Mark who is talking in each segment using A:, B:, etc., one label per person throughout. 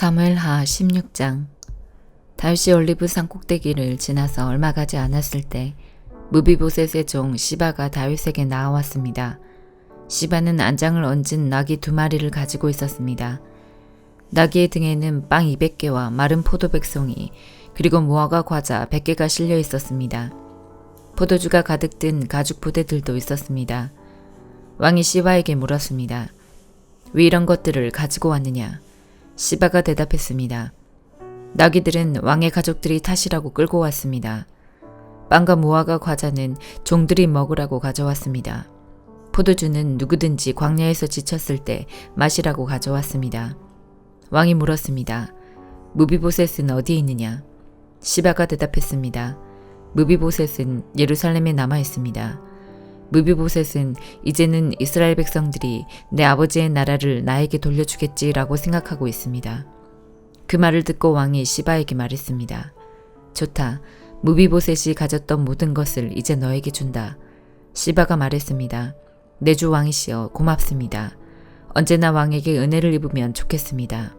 A: 사무엘하 16장. 다윗이 올리브 산 꼭대기를 지나서 얼마 가지 않았을 때 무비보셋의 종 시바가 다윗에게 나아왔습니다. 시바는 안장을 얹은 나귀 2마리를 가지고 있었습니다. 나귀의 등에는 빵 200개와 마른 포도 백송이 그리고 무화과 과자 100개가 실려 있었습니다. 포도주가 가득 든 가죽 부대들도 있었습니다. 왕이 시바에게 물었습니다. 왜 이런 것들을 가지고 왔느냐? 시바가 대답했습니다. 나귀들은 왕의 가족들이 타시라고 끌고 왔습니다. 빵과 무화과 과자는 종들이 먹으라고 가져왔습니다. 포도주는 누구든지 광야에서 지쳤을 때 마시라고 가져왔습니다. 왕이 물었습니다. 무비보셋은 어디에 있느냐? 시바가 대답했습니다. 무비보셋은 예루살렘에 남아 있습니다. 무비보셋은 이제는 이스라엘 백성들이 내 아버지의 나라를 나에게 돌려주겠지라고 생각하고 있습니다. 그 말을 듣고 왕이 시바에게 말했습니다. 좋다. 무비보셋이 가졌던 모든 것을 이제 너에게 준다. 시바가 말했습니다. 내 주 왕이시여 고맙습니다. 언제나 왕에게 은혜를 입으면 좋겠습니다.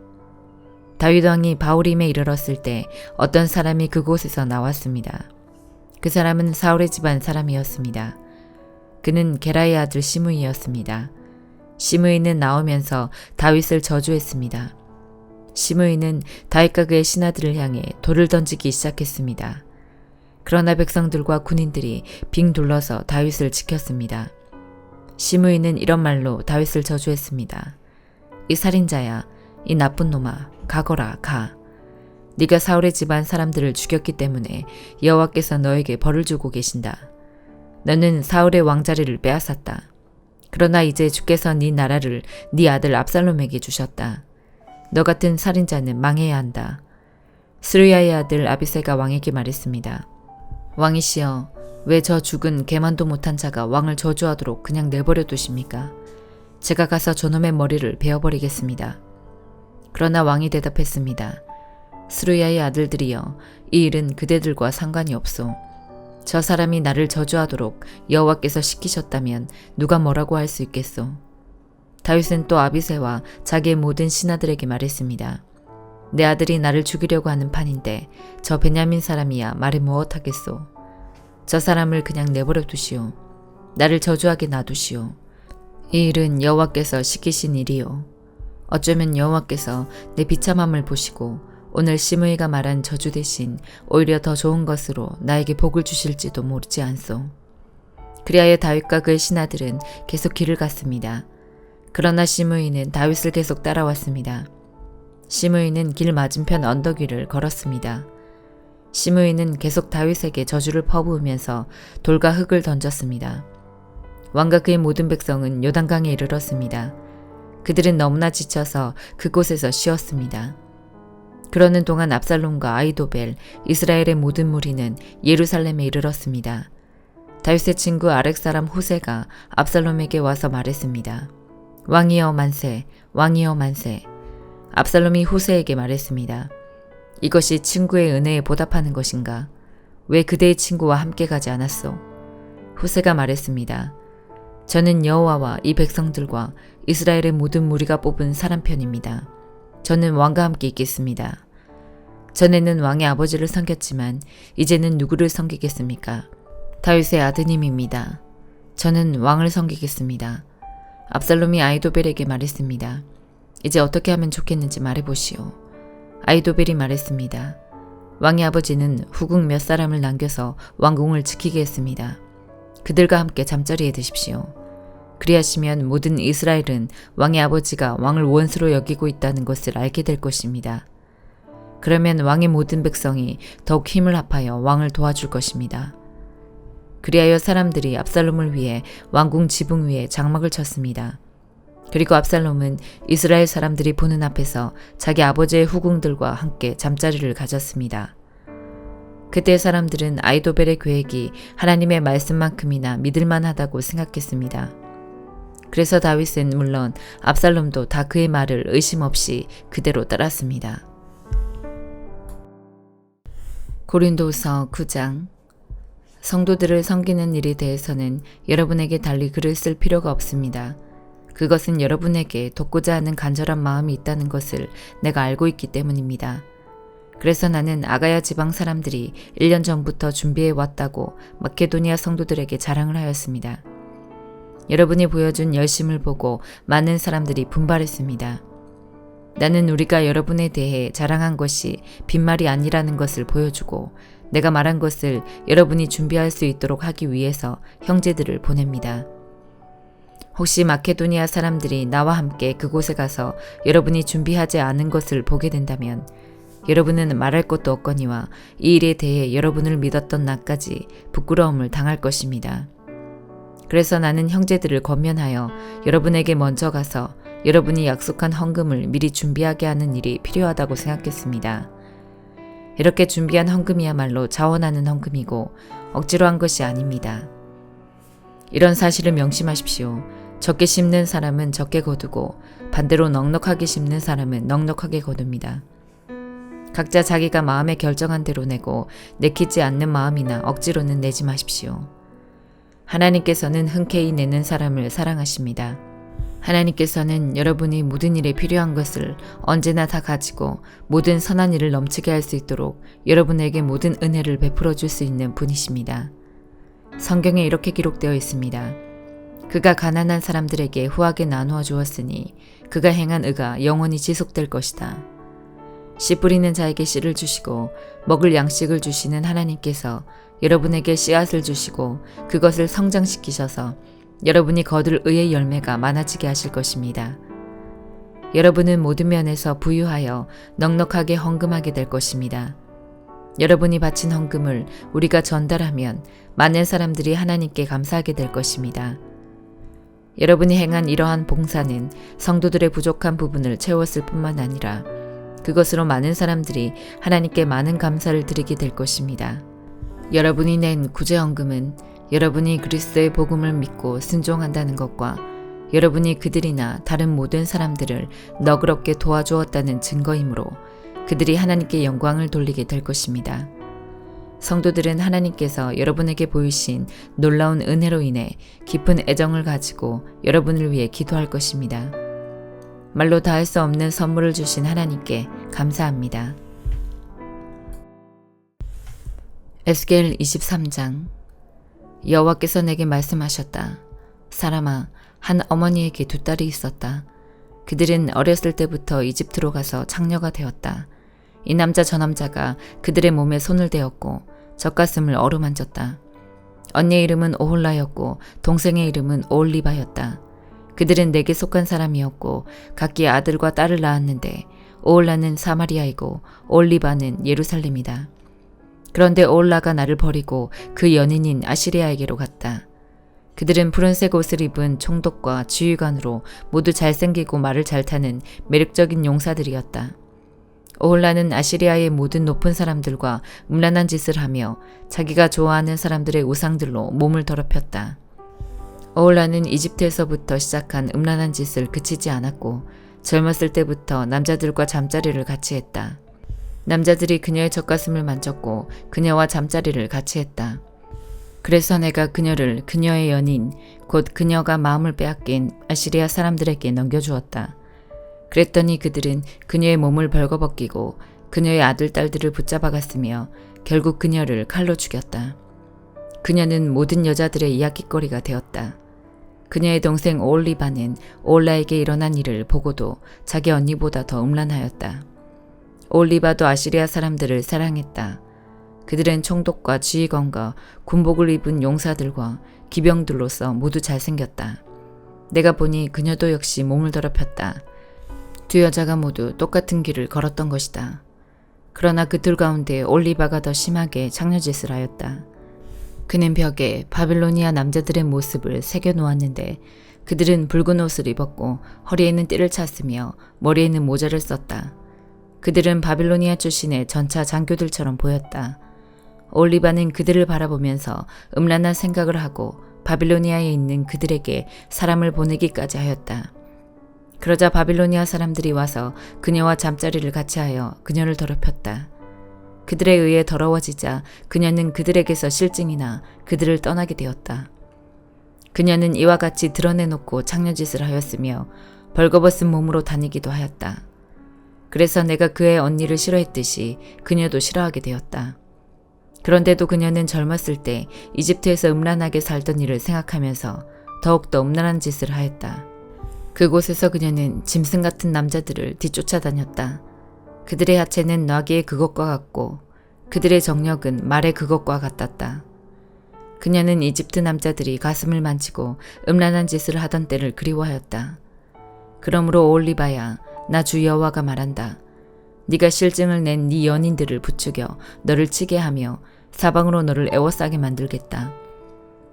A: 다윗 왕이 바후림에 이르렀을 때 어떤 사람이 그곳에서 나왔습니다. 그 사람은 사울의 집안 사람이었습니다. 그는 게라의 아들 시므이였습니다. 시므이는 나오면서 다윗을 저주했습니다. 시므이는 다윗과 그의 신하들을 향해 돌을 던지기 시작했습니다. 그러나 백성들과 군인들이 빙 둘러서 다윗을 지켰습니다. 시므이는 이런 말로 다윗을 저주했습니다. 이 살인자야, 이 나쁜 놈아, 가거라, 가. 네가 사울의 집안 사람들을 죽였기 때문에 여호와께서 너에게 벌을 주고 계신다. 너는 사울의 왕자리를 빼앗았다. 그러나 이제 주께서 네 나라를 네 아들 압살롬에게 주셨다. 너 같은 살인자는 망해야 한다. 스루야의 아들 아비새가 왕에게 말했습니다. 왕이시여, 왜 저 죽은 개만도 못한 자가 왕을 저주하도록 그냥 내버려 두십니까? 제가 가서 저놈의 머리를 베어버리겠습니다. 그러나 왕이 대답했습니다. 스루야의 아들들이여, 이 일은 그대들과 상관이 없소. 저 사람이 나를 저주하도록 여호와께서 시키셨다면 누가 뭐라고 할 수 있겠소. 다윗은 또 아비새와 자기의 모든 신하들에게 말했습니다. 내 아들이 나를 죽이려고 하는 판인데 저 베냐민 사람이야 말해 무엇하겠소. 저 사람을 그냥 내버려 두시오. 나를 저주하게 놔두시오. 이 일은 여호와께서 시키신 일이요. 어쩌면 여호와께서 내 비참함을 보시고 오늘 시므이가 말한 저주 대신 오히려 더 좋은 것으로 나에게 복을 주실지도 모르지 않소. 그리하여 다윗과 그의 신하들은 계속 길을 갔습니다. 그러나 시므이는 다윗을 계속 따라왔습니다. 시므이는 길 맞은편 언덕 위를 걸었습니다. 시므이는 계속 다윗에게 저주를 퍼부으면서 돌과 흙을 던졌습니다. 왕과 그의 모든 백성은 요단강에 이르렀습니다. 그들은 너무나 지쳐서 그곳에서 쉬었습니다. 그러는 동안 압살롬과 아히도벨, 이스라엘의 모든 무리는 예루살렘에 이르렀습니다. 다윗의 친구 아렉 사람 후세가 압살롬에게 와서 말했습니다. 왕이여 만세, 왕이여 만세. 압살롬이 후세에게 말했습니다. 이것이 친구의 은혜에 보답하는 것인가? 왜 그대의 친구와 함께 가지 않았소? 후세가 말했습니다. 저는 여호와와 이 백성들과 이스라엘의 모든 무리가 뽑은 사람 편입니다. 저는 왕과 함께 있겠습니다. 전에는 왕의 아버지를 섬겼지만 이제는 누구를 섬기겠습니까? 다윗의 아드님입니다. 저는 왕을 섬기겠습니다. 압살롬이 아히도벨에게 말했습니다. 이제 어떻게 하면 좋겠는지 말해보시오. 아히도벨이 말했습니다. 왕의 아버지는 후궁 몇 사람을 남겨서 왕궁을 지키게 했습니다. 그들과 함께 잠자리에 드십시오. 그리하시면 모든 이스라엘은 왕의 아버지가 왕을 원수로 여기고 있다는 것을 알게 될 것입니다. 그러면 왕의 모든 백성이 더욱 힘을 합하여 왕을 도와줄 것입니다. 그리하여 사람들이 압살롬을 위해 왕궁 지붕 위에 장막을 쳤습니다. 그리고 압살롬은 이스라엘 사람들이 보는 앞에서 자기 아버지의 후궁들과 함께 잠자리를 가졌습니다. 그때 사람들은 아히도벨의 계획이 하나님의 말씀만큼이나 믿을만하다고 생각했습니다. 그래서 다윗은 물론 압살롬도 다 그의 말을 의심 없이 그대로 따랐습니다. 고린도후서 9장. 성도들을 섬기는 일에 대해서는 여러분에게 달리 글을 쓸 필요가 없습니다. 그것은 여러분에게 돕고자 하는 간절한 마음이 있다는 것을 내가 알고 있기 때문입니다. 그래서 나는 아가야 지방 사람들이 1년 전부터 준비해 왔다고 마케도니아 성도들에게 자랑을 하였습니다. 여러분이 보여준 열심을 보고 많은 사람들이 분발했습니다. 나는 우리가 여러분에 대해 자랑한 것이 빈말이 아니라는 것을 보여주고 내가 말한 것을 여러분이 준비할 수 있도록 하기 위해서 형제들을 보냅니다. 혹시 마케도니아 사람들이 나와 함께 그곳에 가서 여러분이 준비하지 않은 것을 보게 된다면 여러분은 말할 것도 없거니와 이 일에 대해 여러분을 믿었던 나까지 부끄러움을 당할 것입니다. 그래서 나는 형제들을 권면하여 여러분에게 먼저 가서 여러분이 약속한 헌금을 미리 준비하게 하는 일이 필요하다고 생각했습니다. 이렇게 준비한 헌금이야말로 자원하는 헌금이고 억지로 한 것이 아닙니다. 이런 사실을 명심하십시오. 적게 심는 사람은 적게 거두고 반대로 넉넉하게 심는 사람은 넉넉하게 거둡니다. 각자 자기가 마음에 결정한 대로 내고 내키지 않는 마음이나 억지로는 내지 마십시오. 하나님께서는 흔쾌히 내는 사람을 사랑하십니다. 하나님께서는 여러분이 모든 일에 필요한 것을 언제나 다 가지고 모든 선한 일을 넘치게 할 수 있도록 여러분에게 모든 은혜를 베풀어 줄 수 있는 분이십니다. 성경에 이렇게 기록되어 있습니다. 그가 가난한 사람들에게 후하게 나누어 주었으니 그가 행한 의가 영원히 지속될 것이다. 씨 뿌리는 자에게 씨를 주시고 먹을 양식을 주시는 하나님께서 여러분에게 씨앗을 주시고 그것을 성장시키셔서 여러분이 거둘 의의 열매가 많아지게 하실 것입니다. 여러분은 모든 면에서 부유하여 넉넉하게 헌금하게 될 것입니다. 여러분이 바친 헌금을 우리가 전달하면 많은 사람들이 하나님께 감사하게 될 것입니다. 여러분이 행한 이러한 봉사는 성도들의 부족한 부분을 채웠을 뿐만 아니라 그것으로 많은 사람들이 하나님께 많은 감사를 드리게 될 것입니다. 여러분이 낸 구제헌금은 여러분이 그리스도의 복음을 믿고 순종한다는 것과 여러분이 그들이나 다른 모든 사람들을 너그럽게 도와주었다는 증거이므로 그들이 하나님께 영광을 돌리게 될 것입니다. 성도들은 하나님께서 여러분에게 보이신 놀라운 은혜로 인해 깊은 애정을 가지고 여러분을 위해 기도할 것입니다. 말로 다할 수 없는 선물을 주신 하나님께 감사합니다. 에스겔 23장. 여호와께서 내게 말씀하셨다. 사람아, 한 어머니에게 두 딸이 있었다. 그들은 어렸을 때부터 이집트로 가서 창녀가 되었다. 이 남자 저 남자가 그들의 몸에 손을 대었고 젖가슴을 어루만졌다. 언니의 이름은 오홀라였고 동생의 이름은 오올리바였다. 그들은 내게 속한 사람이었고 각기 아들과 딸을 낳았는데 오홀라는 사마리아이고 오올리바는 예루살렘이다. 그런데 오홀라가 나를 버리고 그 연인인 아시리아에게로 갔다. 그들은 푸른색 옷을 입은 총독과 지휘관으로 모두 잘생기고 말을 잘 타는 매력적인 용사들이었다. 오홀라는 아시리아의 모든 높은 사람들과 음란한 짓을 하며 자기가 좋아하는 사람들의 우상들로 몸을 더럽혔다. 오홀라는 이집트에서부터 시작한 음란한 짓을 그치지 않았고 젊었을 때부터 남자들과 잠자리를 같이 했다. 남자들이 그녀의 젖가슴을 만졌고 그녀와 잠자리를 같이 했다. 그래서 내가 그녀를 그녀의 연인, 곧 그녀가 마음을 빼앗긴 아시리아 사람들에게 넘겨주었다. 그랬더니 그들은 그녀의 몸을 벌거벗기고 그녀의 아들, 딸들을 붙잡아갔으며 결국 그녀를 칼로 죽였다. 그녀는 모든 여자들의 이야깃거리가 되었다. 그녀의 동생 오올리바는 오올라에게 일어난 일을 보고도 자기 언니보다 더 음란하였다. 오올리바도 아시리아 사람들을 사랑했다. 그들은 총독과 지휘관과 군복을 입은 용사들과 기병들로서 모두 잘생겼다. 내가 보니 그녀도 역시 몸을 더럽혔다. 두 여자가 모두 똑같은 길을 걸었던 것이다. 그러나 그 둘 가운데 올리바가 더 심하게 창녀짓을 하였다. 그는 벽에 바빌로니아 남자들의 모습을 새겨 놓았는데 그들은 붉은 옷을 입었고 허리에는 띠를 찼으며 머리에는 모자를 썼다. 그들은 바빌로니아 출신의 전차 장교들처럼 보였다. 올리바는 그들을 바라보면서 음란한 생각을 하고 바빌로니아에 있는 그들에게 사람을 보내기까지 하였다. 그러자 바빌로니아 사람들이 와서 그녀와 잠자리를 같이 하여 그녀를 더럽혔다. 그들에 의해 더러워지자 그녀는 그들에게서 실증이 나 그들을 떠나게 되었다. 그녀는 이와 같이 드러내놓고 창녀짓을 하였으며 벌거벗은 몸으로 다니기도 하였다. 그래서 내가 그의 언니를 싫어했듯이 그녀도 싫어하게 되었다. 그런데도 그녀는 젊었을 때 이집트에서 음란하게 살던 일을 생각하면서 더욱더 음란한 짓을 하였다. 그곳에서 그녀는 짐승 같은 남자들을 뒤쫓아다녔다. 그들의 하체는 나귀의 그것과 같고 그들의 정력은 말의 그것과 같았다. 그녀는 이집트 남자들이 가슴을 만지고 음란한 짓을 하던 때를 그리워하였다. 그러므로 오올리바야, 나 주 여호와가 말한다. 네가 실증을 낸 네 연인들을 부추겨 너를 치게 하며 사방으로 너를 애워싸게 만들겠다.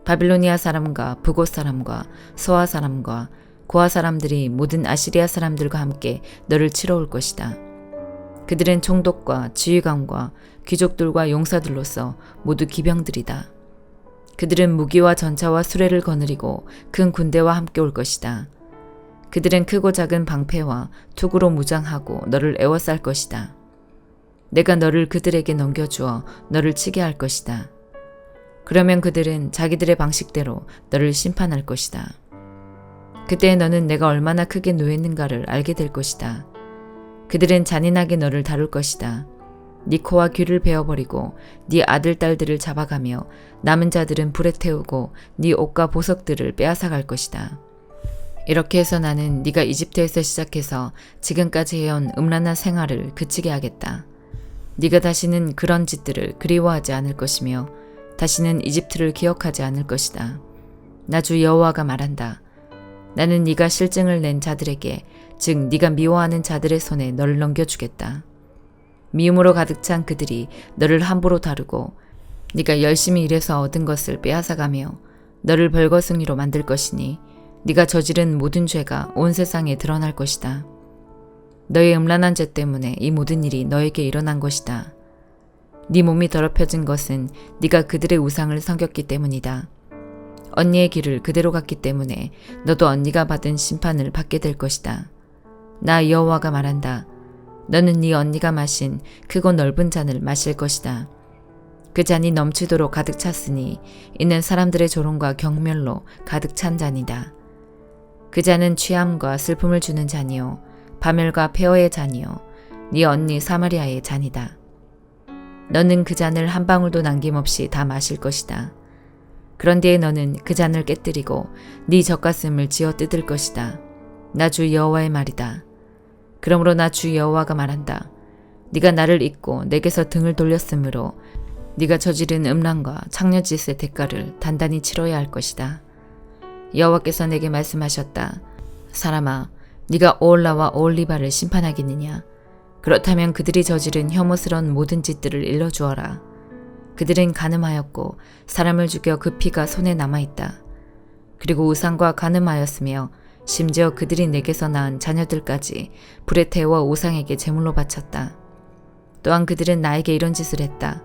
A: 바빌로니아 사람과 북곳 사람과 소아 사람과 고아 사람들이 모든 아시리아 사람들과 함께 너를 치러 올 것이다. 그들은 총독과 지휘관과 귀족들과 용사들로서 모두 기병들이다. 그들은 무기와 전차와 수레를 거느리고 큰 군대와 함께 올 것이다. 그들은 크고 작은 방패와 투구로 무장하고 너를 애워쌀 것이다. 내가 너를 그들에게 넘겨주어 너를 치게 할 것이다. 그러면 그들은 자기들의 방식대로 너를 심판할 것이다. 그때 너는 내가 얼마나 크게 노했는가를 알게 될 것이다. 그들은 잔인하게 너를 다룰 것이다. 네 코와 귀를 베어버리고 네 아들 딸들을 잡아가며 남은 자들은 불에 태우고 네 옷과 보석들을 빼앗아갈 것이다. 이렇게 해서 나는 네가 이집트에서 시작해서 지금까지 해온 음란한 생활을 그치게 하겠다. 네가 다시는 그런 짓들을 그리워하지 않을 것이며 다시는 이집트를 기억하지 않을 것이다. 나 주 여호와가 말한다. 나는 네가 실증을 낸 자들에게, 즉 네가 미워하는 자들의 손에 너를 넘겨주겠다. 미움으로 가득 찬 그들이 너를 함부로 다루고 네가 열심히 일해서 얻은 것을 빼앗아가며 너를 벌거숭이로 만들 것이니 네가 저지른 모든 죄가 온 세상에 드러날 것이다. 너의 음란한 죄 때문에 이 모든 일이 너에게 일어난 것이다. 네 몸이 더럽혀진 것은 네가 그들의 우상을 섬겼기 때문이다. 언니의 길을 그대로 갔기 때문에 너도 언니가 받은 심판을 받게 될 것이다. 나 여호와가 말한다. 너는 네 언니가 마신 크고 넓은 잔을 마실 것이다. 그 잔이 넘치도록 가득 찼으니 이는 사람들의 조롱과 경멸로 가득 찬 잔이다. 그 잔은 취함과 슬픔을 주는 잔이요 파멸과 폐허의 잔이요 네 언니 사마리아의 잔이다. 너는 그 잔을 한 방울도 남김없이 다 마실 것이다. 그런 뒤에 너는 그 잔을 깨뜨리고 네 젖가슴을 쥐어 뜯을 것이다. 나 주 여호와의 말이다. 그러므로 나 주 여호와가 말한다. 네가 나를 잊고 내게서 등을 돌렸으므로 네가 저지른 음란과 창녀짓의 대가를 단단히 치러야 할 것이다. 여호와께서 내게 말씀하셨다. 사람아, 네가 오올라와 오올리바를 심판하겠느냐? 그렇다면 그들이 저지른 혐오스러운 모든 짓들을 일러주어라. 그들은 간음하였고 사람을 죽여 그 피가 손에 남아있다. 그리고 우상과 간음하였으며 심지어 그들이 내게서 낳은 자녀들까지 불에 태워 우상에게 제물로 바쳤다. 또한 그들은 나에게 이런 짓을 했다.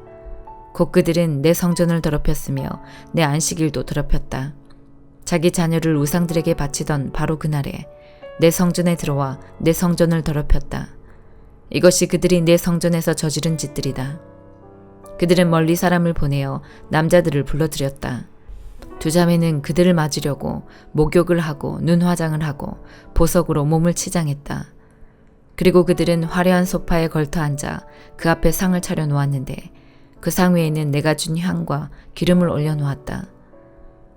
A: 곧 그들은 내 성전을 더럽혔으며 내 안식일도 더럽혔다. 자기 자녀를 우상들에게 바치던 바로 그날에 내 성전에 들어와 내 성전을 더럽혔다. 이것이 그들이 내 성전에서 저지른 짓들이다. 그들은 멀리 사람을 보내어 남자들을 불러들였다. 두 자매는 그들을 맞으려고 목욕을 하고 눈 화장을 하고 보석으로 몸을 치장했다. 그리고 그들은 화려한 소파에 걸터 앉아 그 앞에 상을 차려 놓았는데 그 상 위에는 내가 준 향과 기름을 올려놓았다.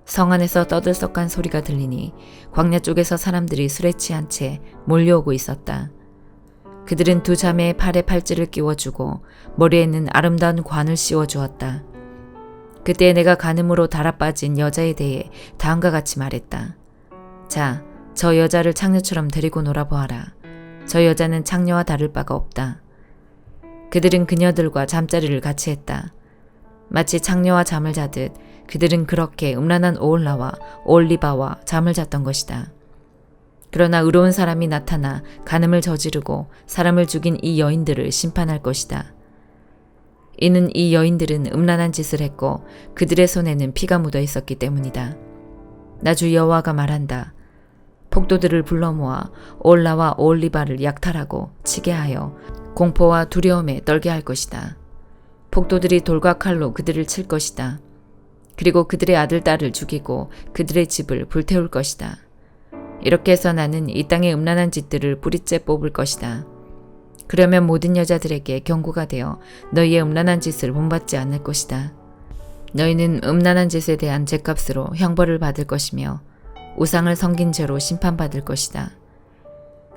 A: 성 안에서 떠들썩한 소리가 들리니 광야 쪽에서 사람들이 술에 취한 채 몰려오고 있었다. 그들은 두 자매의 팔에 팔찌를 끼워주고 머리에는 아름다운 관을 씌워주었다. 그때 내가 간음으로 달아빠진 여자에 대해 다음과 같이 말했다. 자, 저 여자를 창녀처럼 데리고 놀아보아라. 저 여자는 창녀와 다를 바가 없다. 그들은 그녀들과 잠자리를 같이 했다. 마치 창녀와 잠을 자듯 그들은 그렇게 음란한 오올라와 오올리바와 잠을 잤던 것이다. 그러나 의로운 사람이 나타나 간음을 저지르고 사람을 죽인 이 여인들을 심판할 것이다. 이는 이 여인들은 음란한 짓을 했고 그들의 손에는 피가 묻어 있었기 때문이다. 나 주 여호와가 말한다. 폭도들을 불러 모아 오올라와 오올리바를 약탈하고 치게 하여 공포와 두려움에 떨게 할 것이다. 폭도들이 돌과 칼로 그들을 칠 것이다. 그리고 그들의 아들, 딸을 죽이고 그들의 집을 불태울 것이다. 이렇게 해서 나는 이 땅의 음란한 짓들을 뿌리째 뽑을 것이다. 그러면 모든 여자들에게 경고가 되어 너희의 음란한 짓을 본받지 않을 것이다. 너희는 음란한 짓에 대한 죗값으로 형벌을 받을 것이며 우상을 섬긴 죄로 심판받을 것이다.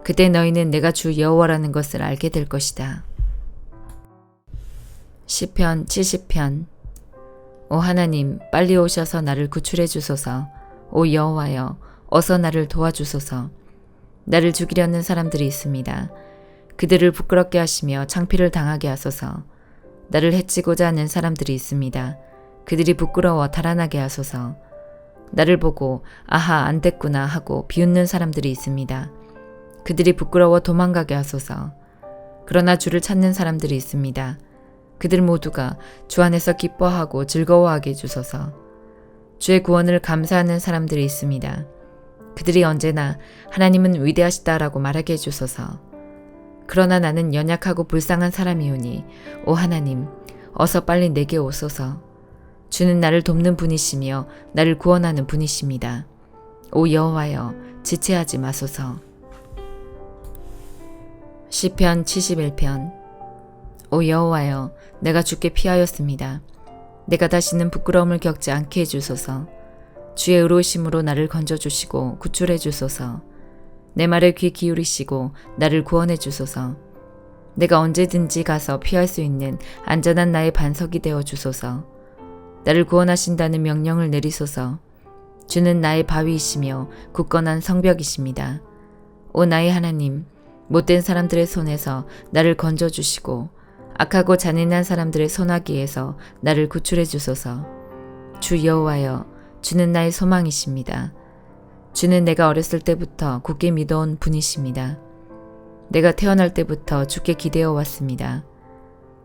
A: 그때 너희는 내가 주 여호와라는 것을 알게 될 것이다. 시편 70편. 오 하나님, 빨리 오셔서 나를 구출해 주소서. 오 여호와여, 어서 나를 도와주소서. 나를 죽이려는 사람들이 있습니다. 그들을 부끄럽게 하시며 창피를 당하게 하소서. 나를 해치고자 하는 사람들이 있습니다. 그들이 부끄러워 달아나게 하소서. 나를 보고 아하 안 됐구나 하고 비웃는 사람들이 있습니다. 그들이 부끄러워 도망가게 하소서. 그러나 주를 찾는 사람들이 있습니다. 그들 모두가 주 안에서 기뻐하고 즐거워하게 해주소서. 주의 구원을 감사하는 사람들이 있습니다. 그들이 언제나 하나님은 위대하시다라고 말하게 해주소서. 그러나 나는 연약하고 불쌍한 사람이오니 오 하나님, 어서 빨리 내게 오소서. 주는 나를 돕는 분이시며 나를 구원하는 분이십니다. 오 여호와여, 지체하지 마소서. 시편 71편. 오 여호와여, 내가 주께 피하였습니다. 내가 다시는 부끄러움을 겪지 않게 해주소서. 주의 의로우심으로 나를 건져주시고 구출해 주소서. 내 말에 귀 기울이시고 나를 구원해 주소서. 내가 언제든지 가서 피할 수 있는 안전한 나의 반석이 되어 주소서. 나를 구원하신다는 명령을 내리소서. 주는 나의 바위이시며 굳건한 성벽이십니다. 오 나의 하나님, 못된 사람들의 손에서 나를 건져주시고 악하고 잔인한 사람들의 손아귀에서 나를 구출해 주소서. 주 여호와여, 주는 나의 소망이십니다. 주는 내가 어렸을 때부터 굳게 믿어온 분이십니다. 내가 태어날 때부터 주께 기대어 왔습니다.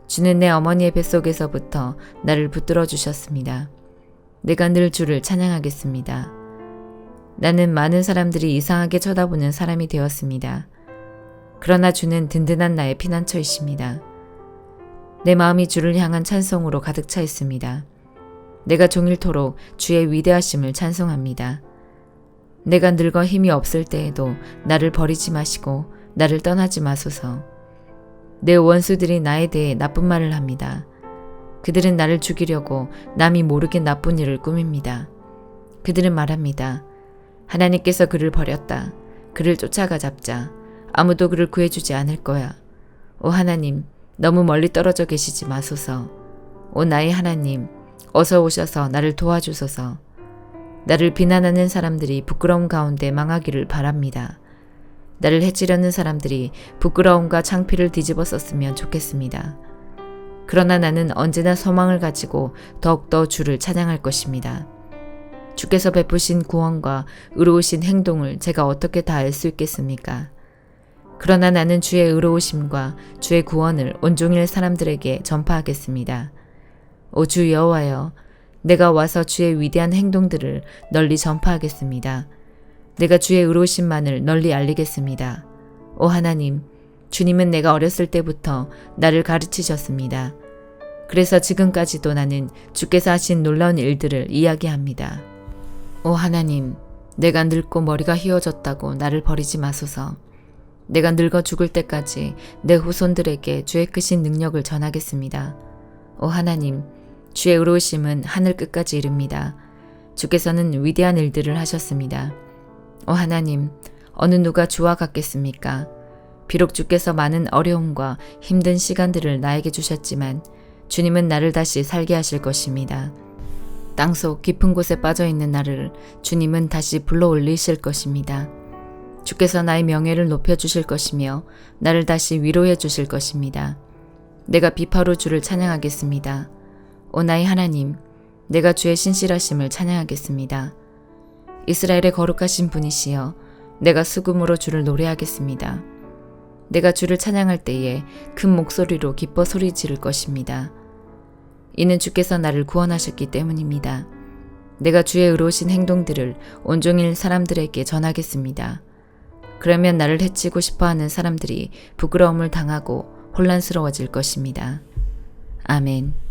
A: 주는 내 어머니의 뱃속에서부터 나를 붙들어 주셨습니다. 내가 늘 주를 찬양하겠습니다. 나는 많은 사람들이 이상하게 쳐다보는 사람이 되었습니다. 그러나 주는 든든한 나의 피난처이십니다. 내 마음이 주를 향한 찬송으로 가득 차 있습니다. 내가 종일토록 주의 위대하심을 찬송합니다. 내가 늙어 힘이 없을 때에도 나를 버리지 마시고 나를 떠나지 마소서. 내 원수들이 나에 대해 나쁜 말을 합니다. 그들은 나를 죽이려고 남이 모르게 나쁜 일을 꾸밉니다. 그들은 말합니다. 하나님께서 그를 버렸다. 그를 쫓아가 잡자. 아무도 그를 구해주지 않을 거야. 오 하나님, 너무 멀리 떨어져 계시지 마소서. 오 나의 하나님, 어서 오셔서 나를 도와주소서. 나를 비난하는 사람들이 부끄러움 가운데 망하기를 바랍니다. 나를 해치려는 사람들이 부끄러움과 창피를 뒤집어 썼으면 좋겠습니다. 그러나 나는 언제나 소망을 가지고 더욱더 주를 찬양할 것입니다. 주께서 베푸신 구원과 의로우신 행동을 제가 어떻게 다 알 수 있겠습니까? 그러나 나는 주의 의로우심과 주의 구원을 온종일 사람들에게 전파하겠습니다. 오 주 여호와여, 내가 와서 주의 위대한 행동들을 널리 전파하겠습니다. 내가 주의 의로우심만을 널리 알리겠습니다. 오 하나님, 주님은 내가 어렸을 때부터 나를 가르치셨습니다. 그래서 지금까지도 나는 주께서 하신 놀라운 일들을 이야기합니다. 오 하나님, 내가 늙고 머리가 휘어졌다고 나를 버리지 마소서. 내가 늙어 죽을 때까지 내 후손들에게 주의 크신 능력을 전하겠습니다. 오 하나님, 주의 의로우심은 하늘 끝까지 이릅니다. 주께서는 위대한 일들을 하셨습니다. 오 하나님, 어느 누가 주와 같겠습니까? 비록 주께서 많은 어려움과 힘든 시간들을 나에게 주셨지만 주님은 나를 다시 살게 하실 것입니다. 땅속 깊은 곳에 빠져있는 나를 주님은 다시 불러올리실 것입니다. 주께서 나의 명예를 높여주실 것이며 나를 다시 위로해 주실 것입니다. 내가 비파로 주를 찬양하겠습니다. 오 나의 하나님, 내가 주의 신실하심을 찬양하겠습니다. 이스라엘의 거룩하신 분이시여, 내가 수금으로 주를 노래하겠습니다. 내가 주를 찬양할 때에 큰 목소리로 기뻐 소리 지를 것입니다. 이는 주께서 나를 구원하셨기 때문입니다. 내가 주의 의로우신 행동들을 온종일 사람들에게 전하겠습니다. 그러면 나를 해치고 싶어하는 사람들이 부끄러움을 당하고 혼란스러워질 것입니다. 아멘.